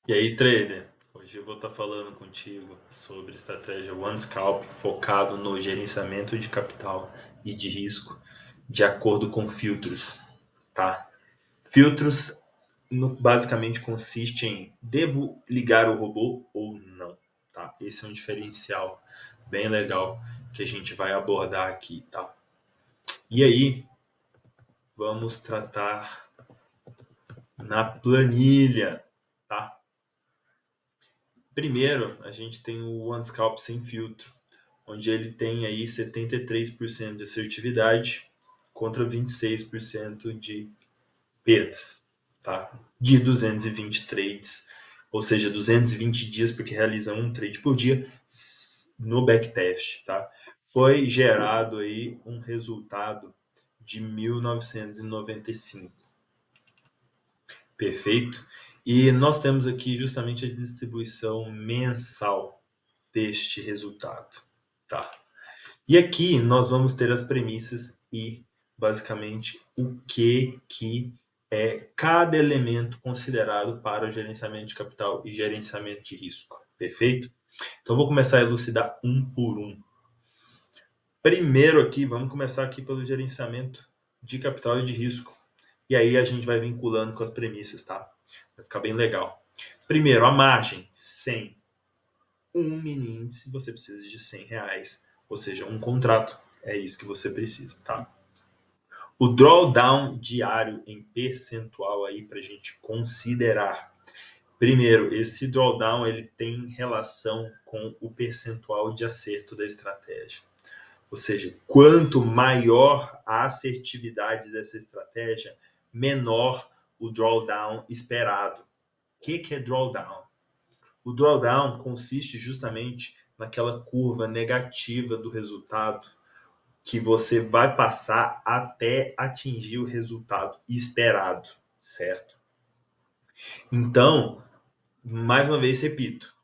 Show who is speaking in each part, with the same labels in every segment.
Speaker 1: E aí, trader? Hoje eu vou estar falando contigo sobre estratégia OneScalp focado no gerenciamento de capital e de risco de acordo com filtros, tá? Filtros basicamente consiste em devo ligar o robô ou não, tá? Esse é um diferencial bem legal que a gente vai abordar aqui, tá? E aí, vamos tratar na planilha, tá? Primeiro, a gente tem o OneScalp sem filtro, onde ele tem aí 73% de assertividade contra 26% de perdas, tá? De 220 trades, ou seja, 220 dias porque realiza um trade por dia no backtest, tá? Foi gerado aí um resultado de 1995, perfeito? E nós temos aqui justamente a distribuição mensal deste resultado, tá? E aqui nós vamos ter as premissas e basicamente o que é cada elemento considerado para o gerenciamento de capital e gerenciamento de risco, perfeito? Então vou começar a elucidar um por um. Primeiro aqui, vamos começar aqui pelo gerenciamento de capital e de risco. E aí a gente vai vinculando com as premissas, tá? Vai ficar bem legal. Primeiro, a margem, 100. Um mini índice, você precisa de R$ 100, ou seja, um contrato. É isso que você precisa, tá? O drawdown diário em percentual aí para a gente considerar. Primeiro, esse drawdown ele tem relação com o percentual de acerto da estratégia. Ou seja, quanto maior a assertividade dessa estratégia, menor o drawdown esperado. O que é drawdown? O drawdown consiste justamente naquela curva negativa do resultado que você vai passar até atingir o resultado esperado, certo? Então, mais uma vez repito,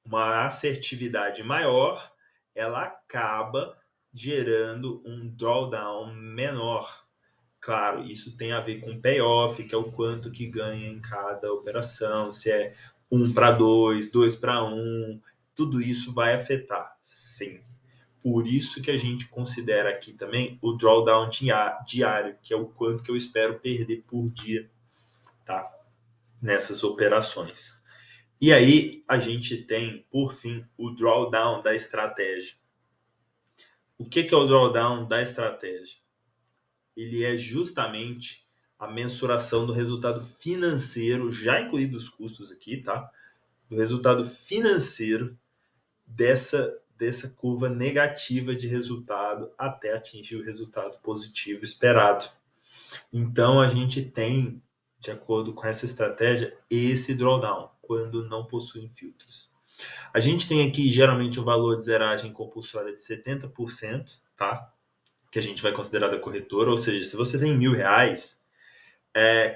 Speaker 1: uma assertividade maior, ela acaba gerando um drawdown menor. Claro, isso tem a ver com payoff, que é o quanto que ganha em cada operação, se é 1 para 2, 2 para 1, tudo isso vai afetar, sim. Por isso que a gente considera aqui também o drawdown diário, que é o quanto que eu espero perder por dia, tá? Nessas operações. E aí a gente tem, por fim, o drawdown da estratégia. O que é o drawdown da estratégia? Ele é justamente a mensuração do resultado financeiro, já incluído os custos aqui, tá? Do resultado financeiro dessa curva negativa de resultado até atingir o resultado positivo esperado. Então a gente tem, de acordo com essa estratégia, esse drawdown, quando não possuem filtros. A gente tem aqui geralmente um valor de zeragem compulsória de 70%, tá? Que a gente vai considerar da corretora, ou seja, se você tem R$ 1.000,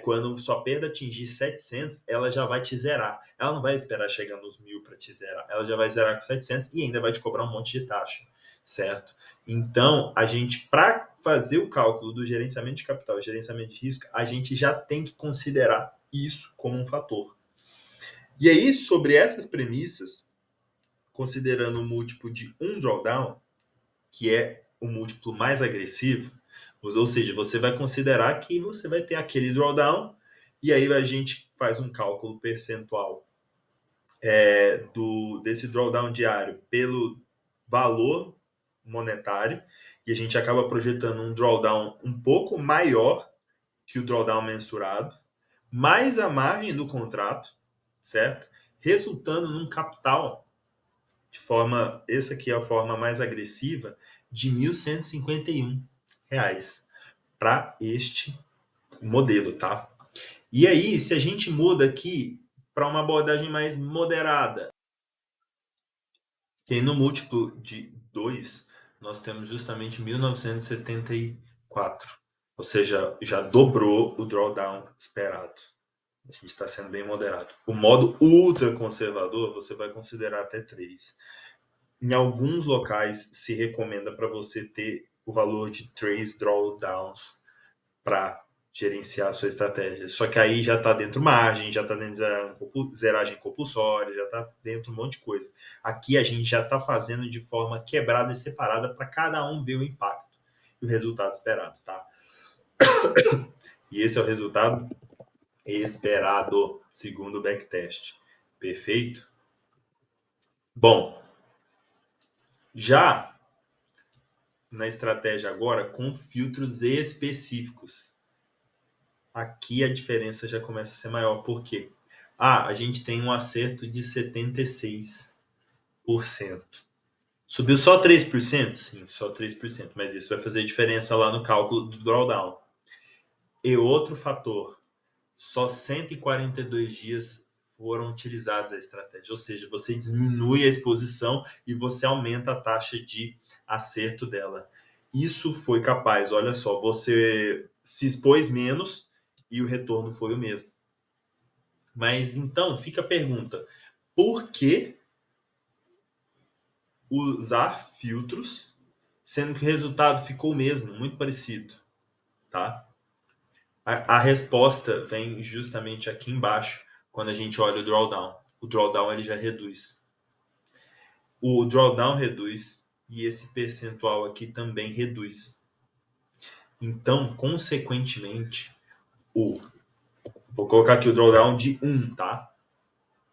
Speaker 1: quando sua perda atingir 700, ela já vai te zerar. Ela não vai esperar chegar nos 1.000 para te zerar. Ela já vai zerar com 700 e ainda vai te cobrar um monte de taxa, certo? Então, a gente, para fazer o cálculo do gerenciamento de capital e gerenciamento de risco, a gente já tem que considerar isso como um fator. E aí, sobre essas premissas, considerando o múltiplo de um drawdown, que é o múltiplo mais agressivo, ou seja, você vai considerar que você vai ter aquele drawdown e aí a gente faz um cálculo percentual desse drawdown diário pelo valor monetário e a gente acaba projetando um drawdown um pouco maior que o drawdown mensurado, mais a margem do contrato, certo? Resultando num capital essa aqui é a forma mais agressiva, de R$ 1.151 para este modelo, tá? E aí, se a gente muda aqui para uma abordagem mais moderada, e no múltiplo de 2, nós temos justamente 1974. Ou seja, já dobrou o drawdown esperado. A gente está sendo bem moderado. O modo ultra conservador, você vai considerar até 3. Em alguns locais se recomenda para você ter o valor de 3 drawdowns para gerenciar a sua estratégia. Só que aí já está dentro margem, já está dentro zeragem compulsória, já está dentro um monte de coisa. Aqui a gente já está fazendo de forma quebrada e separada para cada um ver o impacto e o resultado esperado, tá? E esse é o resultado esperado, segundo o backtest. Perfeito? Bom, já na estratégia agora com filtros específicos. Aqui a diferença já começa a ser maior. Por quê? A gente tem um acerto de 76%. Subiu só 3%? Sim, só 3%. Mas isso vai fazer diferença lá no cálculo do drawdown. E outro fator, só 142 dias foram utilizados a estratégia. Ou seja, você diminui a exposição e você aumenta a taxa de acerto dela. Isso foi capaz, olha só, você se expôs menos e o retorno foi o mesmo. Mas então fica a pergunta: por que usar filtros, sendo que o resultado ficou o mesmo, muito parecido, tá? A resposta vem justamente aqui embaixo, quando a gente olha o drawdown. O drawdown ele já reduz. O drawdown reduz e esse percentual aqui também reduz. Então, consequentemente, vou colocar aqui o drawdown de 1, tá?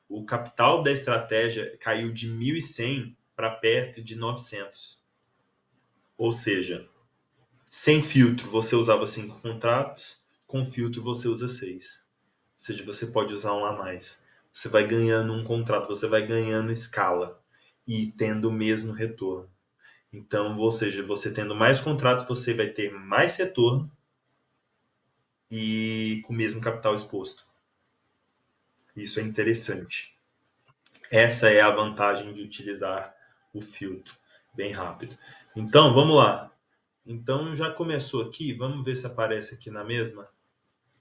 Speaker 1: O capital da estratégia caiu de 1.100 para perto de 900. Ou seja, sem filtro você usava 5 contratos, com filtro você usa 6. Ou seja, você pode usar um a mais. Você vai ganhando um contrato, você vai ganhando escala e tendo o mesmo retorno. Então, ou seja, você tendo mais contratos, você vai ter mais retorno e com o mesmo capital exposto. Isso é interessante. Essa é a vantagem de utilizar o filtro bem rápido. Então, vamos lá. Então, já começou aqui. Vamos ver se aparece aqui na mesma.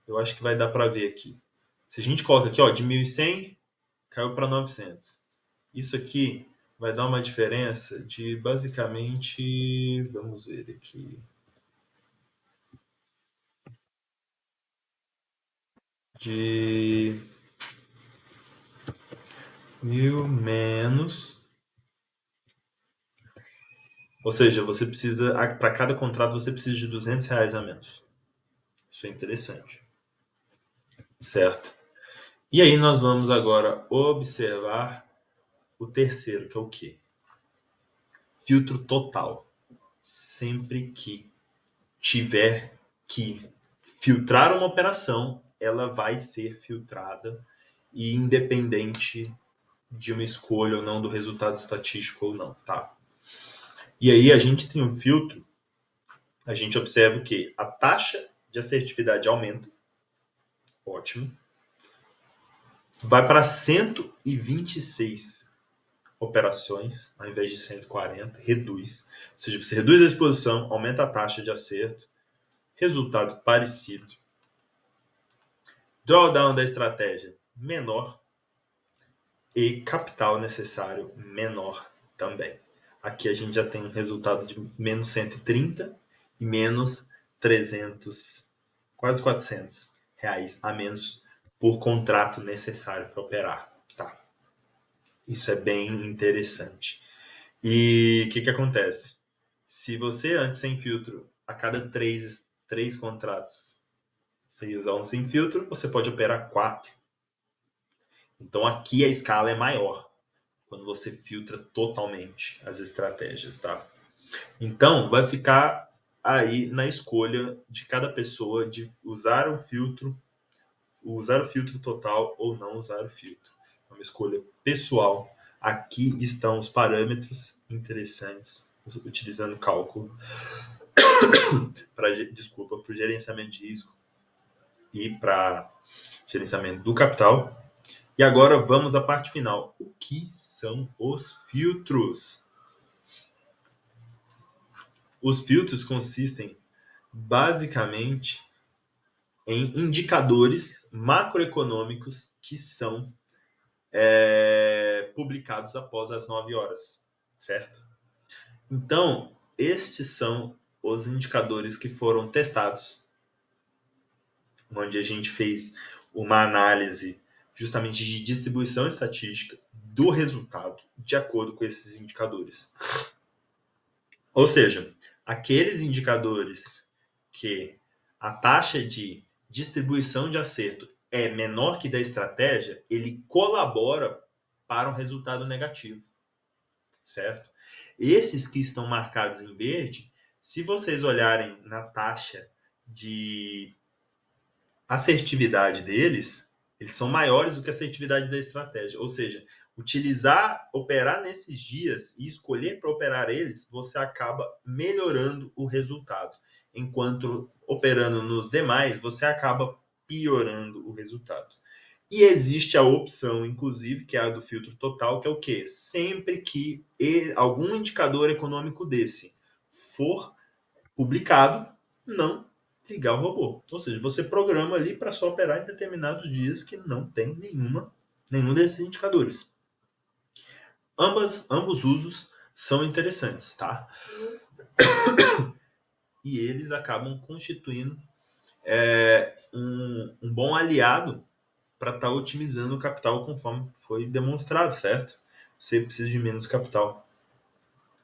Speaker 1: Eu acho que vai dar para ver aqui. Se a gente coloca aqui, ó, de 1.100 caiu para 900. Isso aqui vai dar uma diferença de basicamente, vamos ver aqui, de 1.000 menos. Ou seja, você precisa, para cada contrato, você precisa de R$ 200 a menos. Isso é interessante. Certo? E aí nós vamos agora observar o terceiro, que é o quê? Filtro total. Sempre que tiver que filtrar uma operação, ela vai ser filtrada e independente de uma escolha ou não, do resultado estatístico ou não, tá? E aí a gente tem um filtro, a gente observa o quê? A taxa de assertividade aumenta, ótimo, vai para 126 operações, ao invés de 140, reduz. Ou seja, você reduz a exposição, aumenta a taxa de acerto, resultado parecido. Drawdown da estratégia menor e capital necessário menor também. Aqui a gente já tem um resultado de menos 130 e menos 300, quase R$ 400 a menos por contrato necessário para operar. Tá? Isso é bem interessante. E o que acontece? Se você antes sem filtro, a cada três contratos, você ia usar um sem filtro, você pode operar 4. Então aqui a escala é maior quando você filtra totalmente as estratégias, tá? Então vai ficar aí na escolha de cada pessoa de usar o filtro total ou não usar o filtro. É uma escolha pessoal. Aqui estão os parâmetros interessantes utilizando cálculo para o gerenciamento de risco e para gerenciamento do capital. E agora vamos à parte final. O que são os filtros? Os filtros consistem basicamente em indicadores macroeconômicos que são publicados após as 9 horas, certo? Então, estes são os indicadores que foram testados onde a gente fez uma análise justamente de distribuição estatística do resultado de acordo com esses indicadores. Ou seja, aqueles indicadores que a taxa de distribuição de acerto é menor que da estratégia, ele colabora para um resultado negativo, certo? Esses que estão marcados em verde, se vocês olharem na taxa de assertividade deles, eles são maiores do que a assertividade da estratégia. Ou seja, operar nesses dias e escolher para operar eles, você acaba melhorando o resultado. Enquanto operando nos demais, você acaba piorando o resultado. E existe a opção, inclusive, que é a do filtro total, que é o quê? Sempre que algum indicador econômico desse for publicado, não ligar o robô. Ou seja, você programa ali para só operar em determinados dias que não tem nenhum desses indicadores. Ambos usos são interessantes, tá? E eles acabam constituindo um bom aliado para estar otimizando o capital conforme foi demonstrado, certo? Você precisa de menos capital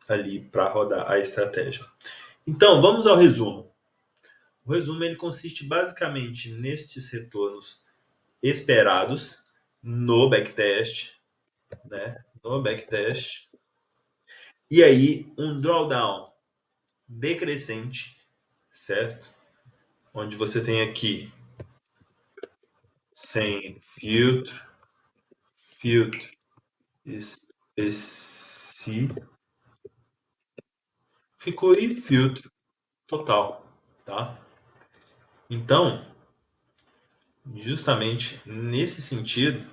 Speaker 1: ali para rodar a estratégia. Então, vamos ao resumo. O resumo ele consiste basicamente nestes retornos esperados no backtest, né? No backtest. E aí, um drawdown decrescente, certo? Onde você tem aqui sem filtro, filtro, esse ficou aí filtro total, tá? Então, justamente nesse sentido,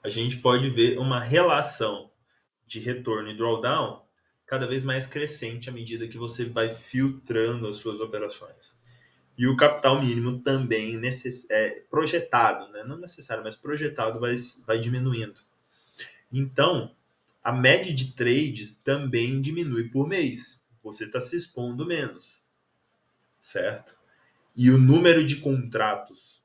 Speaker 1: a gente pode ver uma relação de retorno e drawdown cada vez mais crescente à medida que você vai filtrando as suas operações. E o capital mínimo também projetado, né? Não necessário, mas projetado vai diminuindo. Então, a média de trades também diminui por mês. Você está se expondo menos, certo? E o número de contratos,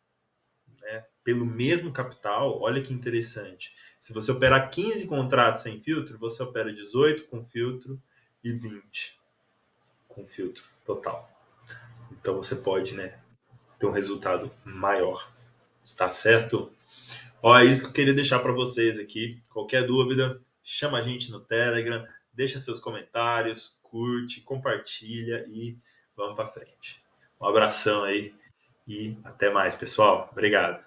Speaker 1: né, pelo mesmo capital, olha que interessante. Se você operar 15 contratos sem filtro, você opera 18 com filtro e 20 com filtro total. Então você pode, né, ter um resultado maior. Está certo? Ó, é isso que eu queria deixar para vocês aqui. Qualquer dúvida, chama a gente no Telegram, deixa seus comentários, curte, compartilha e vamos para frente. Um abração aí e até mais, pessoal. Obrigado.